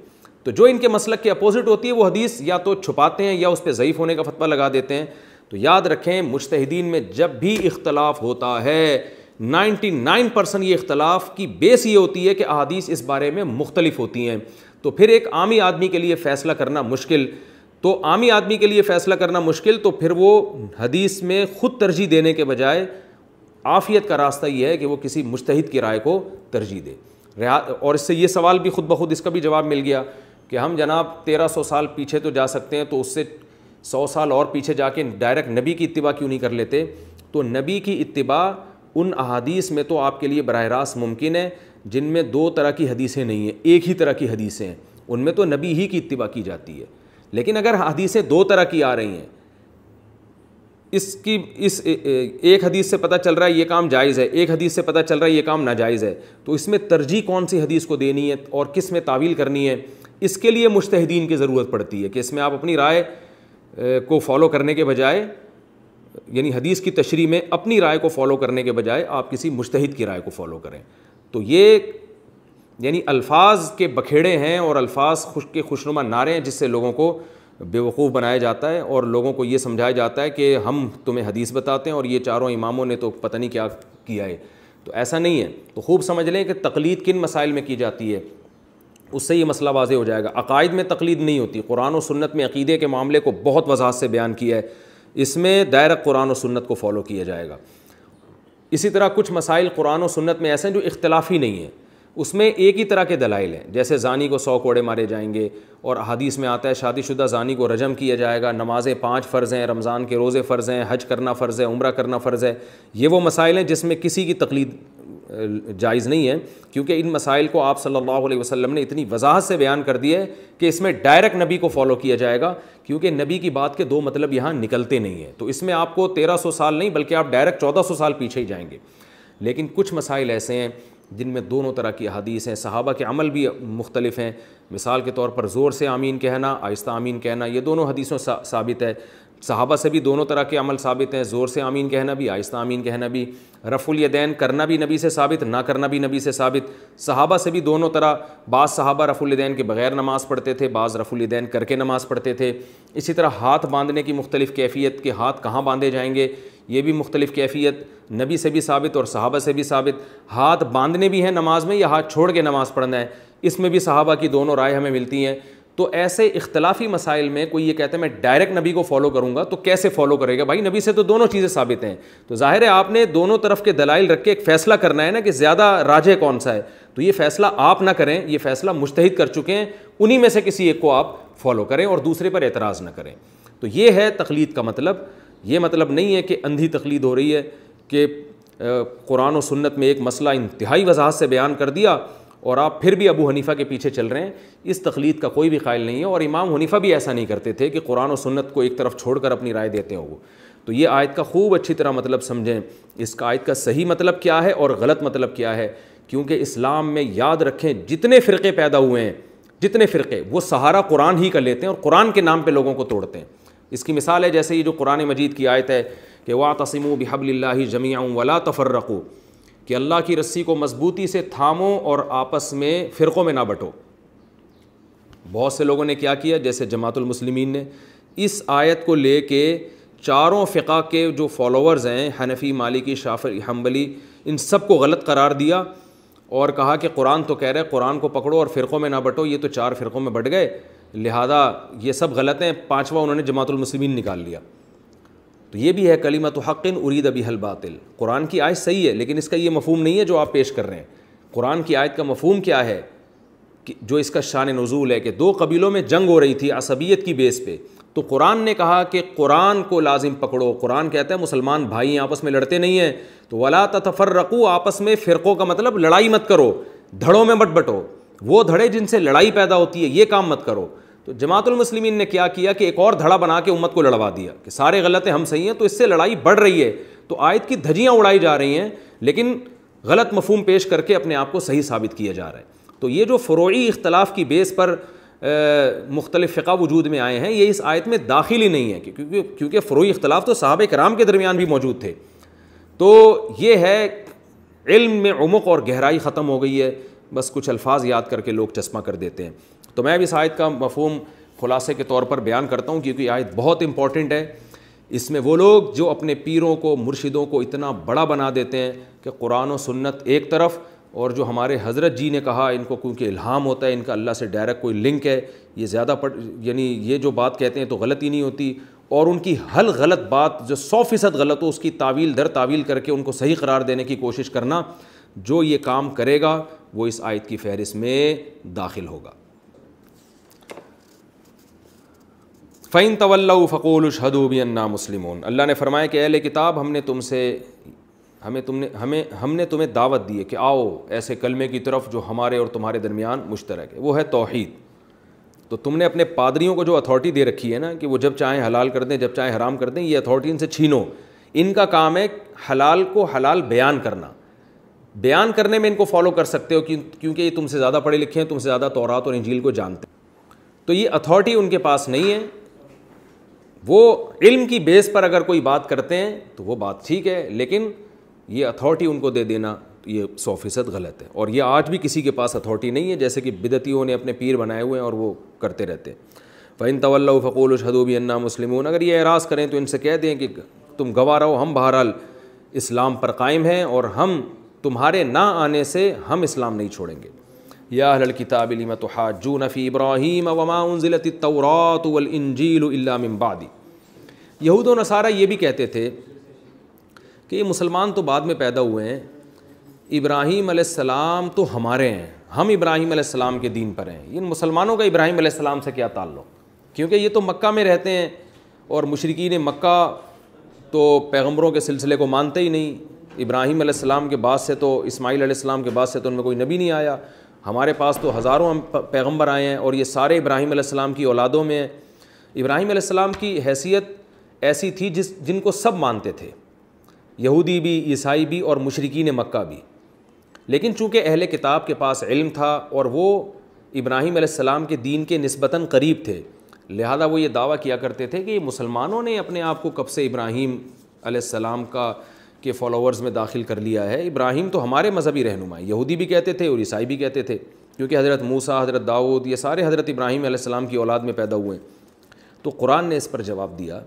تو جو ان کے مسلک کے اپوزٹ ہوتی ہے وہ حدیث یا تو چھپاتے ہیں یا اس پہ ضعیف ہونے کا فتویٰ لگا دیتے ہیں. تو یاد رکھیں مجتہدین میں جب بھی اختلاف ہوتا ہے 99% یہ اختلاف کی بیس یہ ہوتی ہے کہ احادیث اس بارے میں مختلف ہوتی ہیں. تو پھر ایک عامی آدمی کے لیے فیصلہ کرنا مشکل، تو عامی آدمی کے لیے فیصلہ کرنا مشکل، تو پھر وہ حدیث میں خود ترجیح دینے کے بجائے عافیت کا راستہ یہ ہے کہ وہ کسی مجتہد کی رائے کو ترجیح دے. اور اس سے یہ سوال بھی خود بخود اس کا بھی جواب مل گیا کہ ہم جناب 1300 سال پیچھے تو جا سکتے ہیں، تو اس سے 100 سال اور پیچھے جا کے ڈائریکٹ نبی کی اتباع کیوں نہیں کر لیتے؟ تو نبی کی اتباع ان احادیث میں تو آپ کے لیے براہ راست ممکن ہے جن میں 2 طرح کی حدیثیں نہیں ہیں، ایک ہی طرح کی حدیثیں ہیں، ان میں تو نبی ہی کی اتباع کی جاتی ہے. لیکن اگر حدیثیں دو طرح کی آ رہی ہیں، اس ایک حدیث سے پتہ چل رہا ہے یہ کام جائز ہے، ایک حدیث سے پتہ چل رہا ہے یہ کام ناجائز ہے، تو اس میں ترجیح کون سی حدیث کو دینی ہے اور کس میں تعویل کرنی ہے، اس کے لیے مجتہدین کی ضرورت پڑتی ہے کہ اس میں آپ اپنی رائے کو فالو کرنے کے بجائے، یعنی حدیث کی تشریح میں اپنی رائے کو فالو کرنے کے بجائے آپ کسی مجتہد کی رائے کو فالو کریں. تو یہ یعنی الفاظ کے بکھیڑے ہیں اور الفاظ کے خوشنما نعرے ہیں جس سے لوگوں کو بیوقوف بنایا جاتا ہے اور لوگوں کو یہ سمجھایا جاتا ہے کہ ہم تمہیں حدیث بتاتے ہیں اور یہ چاروں اماموں نے تو پتہ نہیں کیا کیا ہے. تو ایسا نہیں ہے. تو خوب سمجھ لیں کہ تقلید کن مسائل میں کی جاتی ہے، اس سے یہ مسئلہ واضح ہو جائے گا. عقائد میں تقلید نہیں ہوتی. قرآن و سنت میں عقیدے کے معاملے کو بہت وضاحت سے بیان کیا ہے، اس میں دائرہ قرآن و سنت کو فالو کیا جائے گا. اسی طرح کچھ مسائل قرآن و سنت میں ایسے ہیں جو اختلافی نہیں ہیں، اس میں ایک ہی طرح کے دلائل ہیں، جیسے زانی کو 100 کوڑے مارے جائیں گے، اور حدیث میں آتا ہے شادی شدہ زانی کو رجم کیا جائے گا، نمازیں 5 فرض ہیں، رمضان کے روزے فرض ہیں، حج کرنا فرض ہے، عمرہ کرنا فرض ہے. یہ وہ مسائل ہیں جس میں کسی کی تقلید جائز نہیں ہے، کیونکہ ان مسائل کو آپ صلی اللہ علیہ وسلم نے اتنی وضاحت سے بیان کر دیا ہے کہ اس میں ڈائریکٹ نبی کو فالو کیا جائے گا، کیونکہ نبی کی بات کے دو مطلب یہاں نکلتے نہیں ہیں. تو اس میں آپ کو 1300 سال نہیں بلکہ آپ ڈائریکٹ 1400 سال پیچھے ہی جائیں گے. لیکن کچھ مسائل ایسے ہیں جن میں دونوں طرح کی احادیث ہیں، صحابہ کے عمل بھی مختلف ہیں. مثال کے طور پر زور سے آمین کہنا، آہستہ آمین کہنا، یہ دونوں حدیثوں ثابت ہے. صحابہ سے بھی دونوں طرح کے عمل ثابت ہیں، زور سے آمین کہنا بھی، آہستہ آمین کہنا بھی. رفع الیدین کرنا بھی نبی سے ثابت، نہ کرنا بھی نبی سے ثابت. صحابہ سے بھی دونوں طرح، بعض صحابہ رفع الیدین کے بغیر نماز پڑھتے تھے، بعض رفع الیدین کر کے نماز پڑھتے تھے. اسی طرح ہاتھ باندھنے کی مختلف کیفیت، کہ ہاتھ کہاں باندھے جائیں گے، یہ بھی مختلف کیفیت نبی سے بھی ثابت اور صحابہ سے بھی ثابت. ہاتھ باندھنے بھی ہیں نماز میں یا ہاتھ چھوڑ کے نماز پڑھنا ہے، اس میں بھی صحابہ کی دونوں رائے ہمیں ملتی ہیں. تو ایسے اختلافی مسائل میں کوئی یہ کہتا ہے میں ڈائریکٹ نبی کو فالو کروں گا، تو کیسے فالو کرے گا؟ بھائی نبی سے تو دونوں چیزیں ثابت ہیں. تو ظاہر ہے آپ نے دونوں طرف کے دلائل رکھ کے ایک فیصلہ کرنا ہے نا کہ زیادہ راجح کون سا ہے. تو یہ فیصلہ آپ نہ کریں، یہ فیصلہ مجتہد کر چکے ہیں، انہی میں سے کسی ایک کو آپ فالو کریں اور دوسرے پر اعتراض نہ کریں. تو یہ ہے تقلید کا مطلب. یہ مطلب نہیں ہے کہ اندھی تقلید ہو رہی ہے کہ قرآن و سنت میں ایک مسئلہ انتہائی وضاحت سے بیان کر دیا اور آپ پھر بھی ابو حنیفہ کے پیچھے چل رہے ہیں. اس تقلید کا کوئی بھی قائل نہیں ہے، اور امام حنیفہ بھی ایسا نہیں کرتے تھے کہ قرآن و سنت کو ایک طرف چھوڑ کر اپنی رائے دیتے ہوں. تو یہ آیت کا خوب اچھی طرح مطلب سمجھیں، اس کا آیت کا صحیح مطلب کیا ہے اور غلط مطلب کیا ہے. کیونکہ اسلام میں یاد رکھیں جتنے فرقے پیدا ہوئے ہیں، جتنے فرقے، وہ سہارا قرآن ہی کا لیتے ہیں اور قرآن کے نام پہ لوگوں کو توڑتے ہیں. اس کی مثال ہے جیسے یہ جو قرآن مجید کی آیت ہے کہ وَاعْتَصِمُوا بِحَبْلِ اللَّهِ جَمِيعًا وَلَا تَفَرَّقُوا، کہ اللہ کی رسی کو مضبوطی سے تھامو اور آپس میں فرقوں میں نہ بٹو. بہت سے لوگوں نے کیا کیا، جیسے جماعت المسلمین نے اس آیت کو لے کے چاروں فقہ کے جو فالوورز ہیں، حنفی، مالکی، شافعی، حنبلی، ان سب کو غلط قرار دیا اور کہا کہ قرآن تو کہہ رہے قرآن کو پکڑو اور فرقوں میں نہ بٹو، یہ تو 4 فرقوں میں بٹ گئے، لہذا یہ سب غلط ہیں. 5واں انہوں نے جماعت المسلمین نکال لیا. تو یہ بھی ہے کلمۃ حق ارید بہا الباطل. قرآن کی آیت صحیح ہے لیکن اس کا یہ مفہوم نہیں ہے جو آپ پیش کر رہے ہیں. قرآن کی آیت کا مفہوم کیا ہے کہ جو اس کا شان نزول ہے کہ 2 قبیلوں میں جنگ ہو رہی تھی عصبیت کی بیس پہ، تو قرآن نے کہا کہ قرآن کو لازم پکڑو. قرآن کہتا ہے مسلمان بھائی آپس میں لڑتے نہیں ہیں، تو ولا تتفرقوا، آپس میں فرقوں کا مطلب لڑائی مت کرو، دھڑوں میں مت بٹو، وہ دھڑے جن سے لڑائی پیدا ہوتی ہے یہ کام مت کرو. تو جماعت المسلمین نے کیا کیا کہ ایک اور دھڑا بنا کے امت کو لڑوا دیا کہ سارے غلط ہیں ہم صحیح ہیں، تو اس سے لڑائی بڑھ رہی ہے. تو آیت کی دھجیاں اڑائی جا رہی ہیں لیکن غلط مفہوم پیش کر کے اپنے آپ کو صحیح ثابت کیا جا رہا ہے. تو یہ جو فروعی اختلاف کی بیس پر مختلف فقہ وجود میں آئے ہیں یہ اس آیت میں داخل ہی نہیں ہے، کیونکہ فروعی اختلاف تو صحابہ کرام کے درمیان بھی موجود تھے. تو یہ ہے علم میں عمق اور گہرائی ختم ہو گئی ہے، بس کچھ الفاظ یاد کر کے لوگ چشمہ کر دیتے ہیں. تو میں بھی اس آیت کا مفہوم خلاصے کے طور پر بیان کرتا ہوں کیونکہ آیت بہت امپورٹنٹ ہے. اس میں وہ لوگ جو اپنے پیروں کو، مرشدوں کو اتنا بڑا بنا دیتے ہیں کہ قرآن و سنت ایک طرف، اور جو ہمارے حضرت جی نے کہا ان کو کیونکہ الہام ہوتا ہے، ان کا اللہ سے ڈائریکٹ کوئی لنک ہے، یہ زیادہ یعنی یہ جو بات کہتے ہیں تو غلط ہی نہیں ہوتی. اور ان کی ہر غلط بات جو 100% غلط ہو اس کی تعویل در تعویل کر کے ان کو صحیح قرار دینے کی کوشش کرنا، جو یہ کام کرے گا وہ اس آیت کی فہرست میں داخل ہوگا. فَإِن تَوَلَّوْا فَقُولُوا اشْهَدُوا بِأَنَّا مُسْلِمُونَ. اللہ نے فرمایا کہ اہل کتاب ہم نے تمہیں دعوت دی ہے کہ آؤ ایسے کلمے کی طرف جو ہمارے اور تمہارے درمیان مشترک ہے، وہ ہے توحید. تو تم نے اپنے پادریوں کو جو اتھارٹی دے رکھی ہے نا کہ وہ جب چاہیں حلال کر دیں جب چاہیں حرام کر دیں, یہ اتھارٹی ان سے چھینو. ان کا کام ہے حلال کو حلال بیان کرنا. بیان کرنے میں ان کو فالو کر سکتے ہو کیونکہ یہ تم سے زیادہ پڑھے لکھے ہیں, تم سے زیادہ تورات اور انجیل کو جانتے ہیں. تو یہ اتھارٹی ان کے پاس نہیں ہے. وہ علم کی بیس پر اگر کوئی بات کرتے ہیں تو وہ بات ٹھیک ہے, لیکن یہ اتھارٹی ان کو دے دینا یہ 100% غلط ہے. اور یہ آج بھی کسی کے پاس اتھارٹی نہیں ہے, جیسے کہ بدعتیوں نے اپنے پیر بنائے ہوئے ہیں اور وہ کرتے رہتے ہیں. فَإِن تَوَلَّوْا فَقُولُوا اشْهَدُوا بِأَنَّا مُسْلِمُونَ. اگر یہ اعراض کریں تو ان سے کہہ دیں کہ تم گواہ رہو, ہم بہرحال اسلام پر قائم ہیں اور ہم تمہارے نہ آنے سے ہم اسلام نہیں چھوڑیں گے. یا اہل الکتاب لم تحاجون فی ابراہیم وما انزلت التوراۃ والانجیل الا من بعد. یہود و نصارہ یہ بھی کہتے تھے کہ یہ مسلمان تو بعد میں پیدا ہوئے ہیں, ابراہیم علیہ السلام تو ہمارے ہیں, ہم ابراہیم علیہ السلام کے دین پر ہیں. ان مسلمانوں کا ابراہیم علیہ السلام سے کیا تعلق, کیونکہ یہ تو مکہ میں رہتے ہیں اور مشرکین مکہ تو پیغمبروں کے سلسلے کو مانتے ہی نہیں. ابراہیم علیہ السلام کے بعد سے تو اسماعیل علیہ السلام کے بعد سے تو ان میں کوئی نبی نہیں آیا. ہمارے پاس تو ہزاروں پیغمبر آئے ہیں اور یہ سارے ابراہیم علیہ السلام کی اولادوں میں ہیں. ابراہیم علیہ السلام کی حیثیت ایسی تھی جن کو سب مانتے تھے, یہودی بھی, عیسائی بھی اور مشرکین مکہ بھی. لیکن چونکہ اہل کتاب کے پاس علم تھا اور وہ ابراہیم علیہ السلام کے دین کے نسبتاً قریب تھے, لہذا وہ یہ دعویٰ کیا کرتے تھے کہ مسلمانوں نے اپنے آپ کو کب سے ابراہیم علیہ السلام کے فالوورز میں داخل کر لیا ہے. ابراہیم تو ہمارے مذہبی رہنما ہیں. یہودی بھی کہتے تھے اور عیسائی بھی کہتے تھے, کیونکہ حضرت موسیٰ, حضرت داؤد, یہ سارے حضرت ابراہیم علیہ السلام کی اولاد میں پیدا ہوئے ہیں. تو قرآن نے اس پر جواب دیا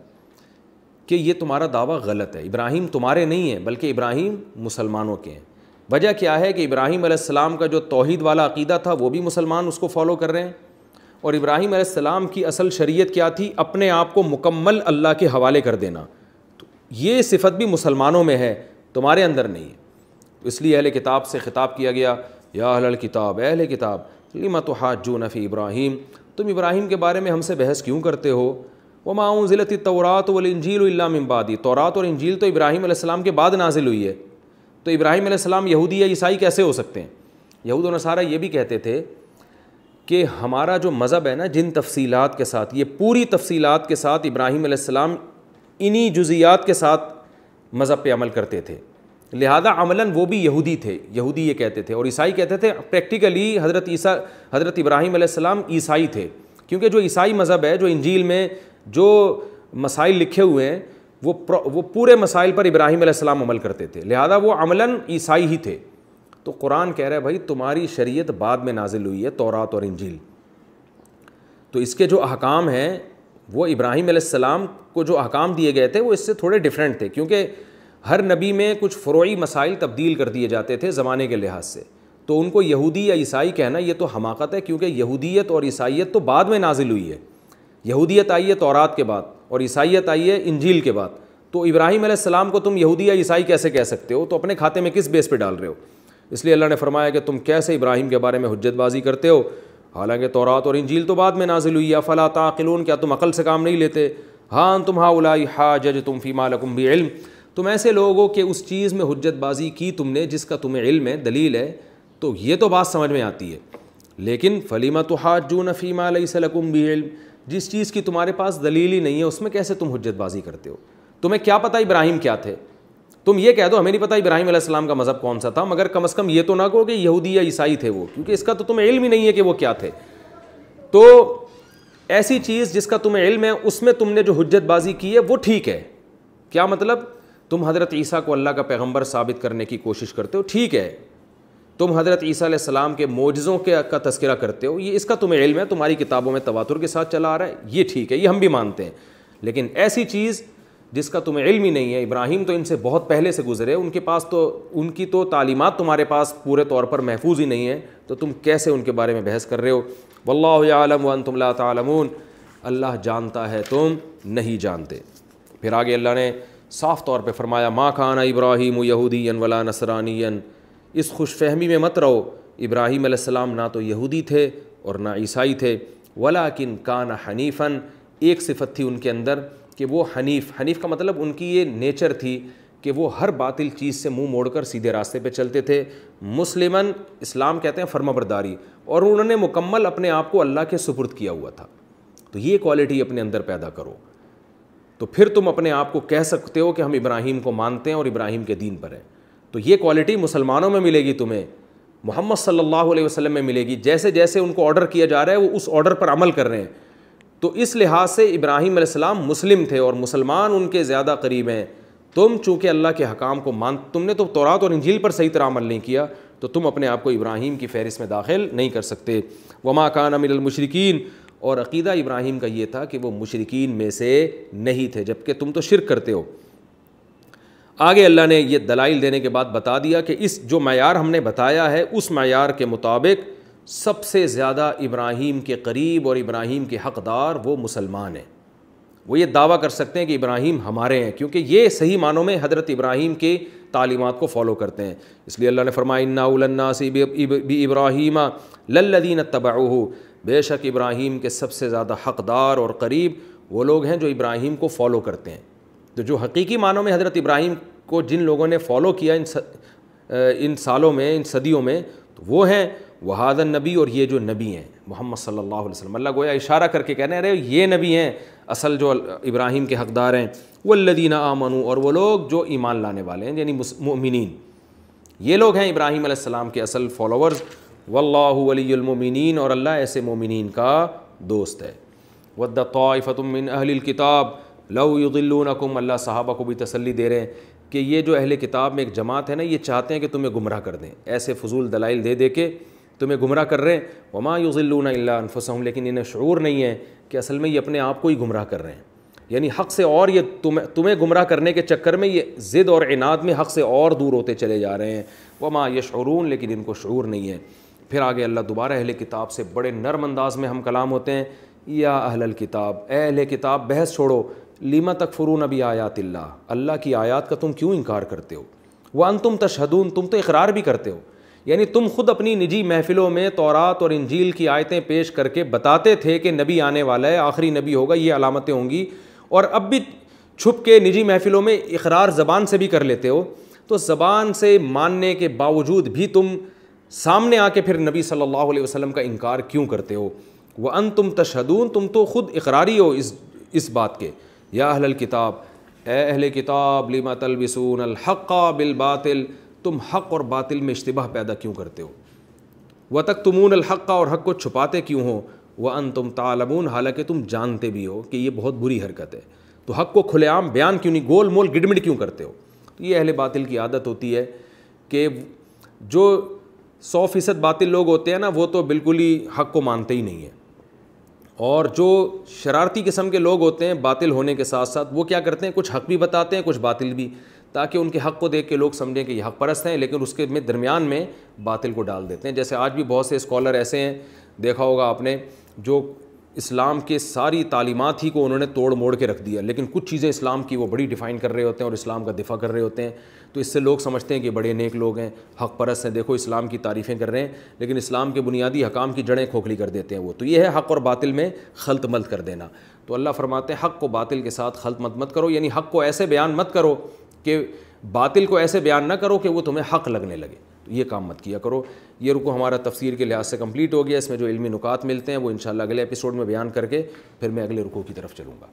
کہ یہ تمہارا دعویٰ غلط ہے. ابراہیم تمہارے نہیں ہیں بلکہ ابراہیم مسلمانوں کے ہیں. وجہ کیا ہے کہ ابراہیم علیہ السلام کا جو توحید والا عقیدہ تھا وہ بھی مسلمان اس کو فالو کر رہے ہیں, اور ابراہیم علیہ السلام کی اصل شریعت کیا تھی, اپنے آپ کو مکمل اللہ کے حوالے کر دینا. تو یہ صفت بھی مسلمانوں میں ہے, تمہارے اندر نہیں ہے. اس لیے اہل کتاب سے خطاب کیا گیا, یا اہل الکتاب, اہل کتاب, لم تحاجون فی ابراہیم, تم ابراہیم کے بارے میں ہم سے بحث کیوں کرتے ہو. وما انزلت التوراۃ والانجیل الا من بعد, تورات اور انجیل تو ابراہیم علیہ السلام کے بعد نازل ہوئی ہے. تو ابراہیم علیہ السلام یہودی یا عیسائی کیسے ہو سکتے ہیں. یہود و نصارہ یہ بھی کہتے تھے کہ ہمارا جو مذہب ہے نا, جن تفصیلات کے ساتھ, یہ پوری تفصیلات کے ساتھ ابراہیم علیہ السلام انہی جزیات کے ساتھ مذہب پہ عمل کرتے تھے, لہذا عملاً وہ بھی یہودی تھے. یہودی یہ کہتے تھے, اور عیسائی کہتے تھے پریکٹیکلی حضرت ابراہیم علیہ السلام عیسائی تھے, کیونکہ جو عیسائی مذہب ہے, جو انجیل میں جو مسائل لکھے ہوئے ہیں وہ پورے مسائل پر ابراہیم علیہ السلام عمل کرتے تھے, لہذا وہ عملاً عیسائی ہی تھے. تو قرآن کہہ رہا ہے بھائی تمہاری شریعت بعد میں نازل ہوئی ہے, تورات اور انجیل, تو اس کے جو احکام ہیں وہ ابراہیم علیہ السلام کو جو احکام دیے گئے تھے وہ اس سے تھوڑے ڈیفرنٹ تھے, کیونکہ ہر نبی میں کچھ فروعی مسائل تبدیل کر دیے جاتے تھے زمانے کے لحاظ سے. تو ان کو یہودی یا عیسائی کہنا یہ تو حماقت ہے, کیونکہ یہودیت اور عیسائیت تو بعد میں نازل ہوئی ہے. یہودیت آئی ہے تورات کے بعد اور عیسائیت آئی ہے انجیل کے بعد. تو ابراہیم علیہ السلام کو تم یہودی یا عیسائی کیسے کہہ سکتے ہو؟ تو اپنے کھاتے میں کس بیس پہ ڈال رہے ہو؟ اس لیے اللہ نے فرمایا کہ تم کیسے ابراہیم کے بارے میں حجت بازی کرتے ہو, حالانکہ تورات اور انجیل تو بعد میں نازل ہوئی ہے. افلا تعقلون, کیا تم عقل سے کام نہیں لیتے؟ ہاں تم ہؤلاء حاججتم فیما لکم بعلم, تم ایسے لوگ ہو کہ اس چیز میں حجت بازی کی تم نے جس کا تمہیں علم ہے, دلیل ہے, تو یہ تو بات سمجھ میں آتی ہے. لیکن فلم تحاجون فیما لیس لکم بعلم, جس چیز کی تمہارے پاس دلیل ہی نہیں ہے اس میں کیسے تم حجت بازی کرتے ہو؟ تمہیں کیا پتہ ابراہیم کیا تھے؟ تم یہ کہہ دو ہمیں نہیں پتہ ابراہیم علیہ السلام کا مذہب کون سا تھا, مگر کم از کم یہ تو نہ کہو کہ یہودی یا عیسائی تھے وہ, کیونکہ اس کا تو تمہیں علم ہی نہیں ہے کہ وہ کیا تھے. تو ایسی چیز جس کا تمہیں علم ہے اس میں تم نے جو حجت بازی کی ہے وہ ٹھیک ہے. کیا مطلب؟ تم حضرت عیسیٰ کو اللہ کا پیغمبر ثابت کرنے کی کوشش کرتے ہو, ٹھیک ہے. تم حضرت عیسیٰ علیہ السلام کے معجزوں کا تذکرہ کرتے ہو, یہ اس کا تمہیں علم ہے, تمہاری کتابوں میں تواتر کے ساتھ چلا آ رہا ہے, یہ ٹھیک ہے, یہ ہم بھی مانتے ہیں. لیکن ایسی چیز جس کا تمہیں علم ہی نہیں ہے, ابراہیم تو ان سے بہت پہلے سے گزرے, ان کے پاس تو ان کی تو تعلیمات تمہارے پاس پورے طور پر محفوظ ہی نہیں ہے, تو تم کیسے ان کے بارے میں بحث کر رہے ہو؟ واللہ یعلم وانتم لا تعلمون, اللہ جانتا ہے تم نہیں جانتے. پھر آگے اللہ نے صاف طور پہ فرمایا ما کان ابراہیم یہودیا ولا نصرانیا, اس خوش فہمی میں مت رہو, ابراہیم علیہ السلام نہ تو یہودی تھے اور نہ عیسائی تھے, ولکن کان حنیفا, ایک صفت تھی ان کے اندر کہ وہ حنیف کا مطلب ان کی یہ نیچر تھی کہ وہ ہر باطل چیز سے منہ موڑ کر سیدھے راستے پہ چلتے تھے. مسلمن اسلام کہتے ہیں فرمانبرداری, اور انہوں نے مکمل اپنے آپ کو اللہ کے سپرد کیا ہوا تھا. تو یہ کوالٹی اپنے اندر پیدا کرو, تو پھر تم اپنے آپ کو کہہ سکتے ہو کہ ہم ابراہیم کو مانتے ہیں اور ابراہیم کے دین پر ہیں. تو یہ کوالٹی مسلمانوں میں ملے گی, تمہیں محمد صلی اللہ علیہ وسلم میں ملے گی. جیسے جیسے ان کو آرڈر کیا جا رہا ہے وہ اس آرڈر پر عمل کر رہے ہیں. تو اس لحاظ سے ابراہیم علیہ السلام مسلم تھے اور مسلمان ان کے زیادہ قریب ہیں. تم چونکہ اللہ کے حکام کو تم نے تو تورات اور انجیل پر صحیح طرح عمل نہیں کیا, تو تم اپنے آپ کو ابراہیم کی فہرست میں داخل نہیں کر سکتے. وما کان من المشرکین, اور عقیدہ ابراہیم کا یہ تھا کہ وہ مشرکین میں سے نہیں تھے, جبکہ تم تو شرک کرتے ہو. آگے اللہ نے یہ دلائل دینے کے بعد بتا دیا کہ اس جو معیار ہم نے بتایا ہے اس معیار کے مطابق سب سے زیادہ ابراہیم کے قریب اور ابراہیم کے حقدار وہ مسلمان ہیں. وہ یہ دعویٰ کر سکتے ہیں کہ ابراہیم ہمارے ہیں, کیونکہ یہ صحیح معنوں میں حضرت ابراہیم کی تعلیمات کو فالو کرتے ہیں. اس لیے اللہ نے فرمایا انا اولى الناس بابراہیم للذین اتبعوہ, بے شک ابراہیم کے سب سے زیادہ حقدار اور قریب وہ لوگ ہیں جو ابراہیم کو فالو کرتے ہیں. تو جو حقیقی معنوں میں حضرت ابراہیم کو جن لوگوں نے فالو کیا ان سالوں میں, ان صدیوں میں, تو وہ ہیں وہذا النبی, اور یہ جو نبی ہیں محمد صلی اللہ علیہ وسلم. اللہ گویا اشارہ کر کے کہنے ارے یہ نبی ہیں اصل جو ابراہیم کے حقدار ہیں. والذین آمنوا, اور وہ لوگ جو ایمان لانے والے ہیں یعنی مؤمنین, یہ لوگ ہیں ابراہیم علیہ السلام کے اصل فالوورز. واللہ ولی المؤمنین, اور اللہ ایسے مومنین کا دوست ہے. ود طائفۃ من اہل الکتاب لو یضلونکم, اللہ صحابہ کو بھی تسلی دے رہے ہیں کہ یہ جو اہل کتاب میں ایک جماعت ہے نا, یہ چاہتے ہیں کہ تمہیں گمراہ کر دیں, ایسے فضول دلائل دے دے کے تمہیں گمراہ کر رہے ہیں. وما یضلون الا انفسهم, لیکن انہیں شعور نہیں ہے کہ اصل میں یہ اپنے آپ کو ہی گمراہ کر رہے ہیں. یعنی حق سے اور یہ تمہیں گمراہ کرنے کے چکر میں یہ ضد اور عناد میں حق سے اور دور ہوتے چلے جا رہے ہیں. وما یشعرون, لیکن ان کو شعور نہیں ہے. پھر آگے اللہ دوبارہ اہل کتاب سے بڑے نرم انداز میں ہم کلام ہوتے ہیں. یا اہل الکتاب, اے اہل کتاب بحث چھوڑو. لما تکفرون بآیات اللہ, اللہ کی آیات کا تم کیوں انکار کرتے ہو. وانتم تشہدون, تم تو اقرار بھی کرتے ہو. یعنی تم خود اپنی نجی محفلوں میں تورات اور انجیل کی آیتیں پیش کر کے بتاتے تھے کہ نبی آنے والا ہے, آخری نبی ہوگا, یہ علامتیں ہوں گی, اور اب بھی چھپ کے نجی محفلوں میں اقرار زبان سے بھی کر لیتے ہو. تو زبان سے ماننے کے باوجود بھی تم سامنے آ کے پھر نبی صلی اللہ علیہ وسلم کا انکار کیوں کرتے ہو. وانتم تشہدون, تم تو خود اقراری ہو اس بات کے. یا اہل الکتاب, اے اہل کتاب لما تلبسون الحق بالباطل, تم حق اور باطل میں اشتباہ پیدا کیوں کرتے ہو. وتکتمون الحق, اور حق کو چھپاتے کیوں ہو. وانتم تعلمون, حالانکہ تم جانتے بھی ہو کہ یہ بہت بری حرکت ہے. تو حق کو کھلے عام بیان کیوں نہیں, گول مول گڈمڈ کیوں کرتے ہو. تو یہ اہل باطل کی عادت ہوتی ہے کہ جو 100% باطل لوگ ہوتے ہیں نا, وہ تو بالکل ہی حق کو مانتے ہی نہیں ہیں. اور جو شرارتی قسم کے لوگ ہوتے ہیں باطل ہونے کے ساتھ ساتھ, وہ کیا کرتے ہیں, کچھ حق بھی بتاتے ہیں کچھ باطل بھی, تاکہ ان کے حق کو دیکھ کے لوگ سمجھیں کہ یہ حق پرست ہیں, لیکن اس کے درمیان میں باطل کو ڈال دیتے ہیں. جیسے آج بھی بہت سے اسکالر ایسے ہیں, دیکھا ہوگا آپ نے, جو اسلام کے ساری تعلیمات ہی کو انہوں نے توڑ موڑ کے رکھ دیا, لیکن کچھ چیزیں اسلام کی وہ بڑی ڈیفائن کر رہے ہوتے ہیں اور اسلام کا دفاع کر رہے ہوتے ہیں. تو اس سے لوگ سمجھتے ہیں کہ بڑے نیک لوگ ہیں, حق پرست ہیں, دیکھو اسلام کی تعریفیں کر رہے ہیں, لیکن اسلام کے بنیادی حکام کی جڑیں کھوکھلی کر دیتے ہیں وہ. تو یہ ہے حق اور باطل میں خلط ملط کر دینا. تو اللہ فرماتے ہیں حق کو باطل کے ساتھ خلط مت کرو, یعنی حق کو ایسے بیان مت کرو کہ باطل کو ایسے بیان نہ کرو کہ وہ تمہیں حق لگنے لگے. تو یہ کام مت کیا کرو. یہ رکو ہمارا تفسیر کے لحاظ سے کمپلیٹ ہو گیا. اس میں جو علمی نکات ملتے ہیں وہ انشاءاللہ اگلے ایپیسوڈ میں بیان کر کے پھر میں اگلے رکوع کی طرف چلوں گا.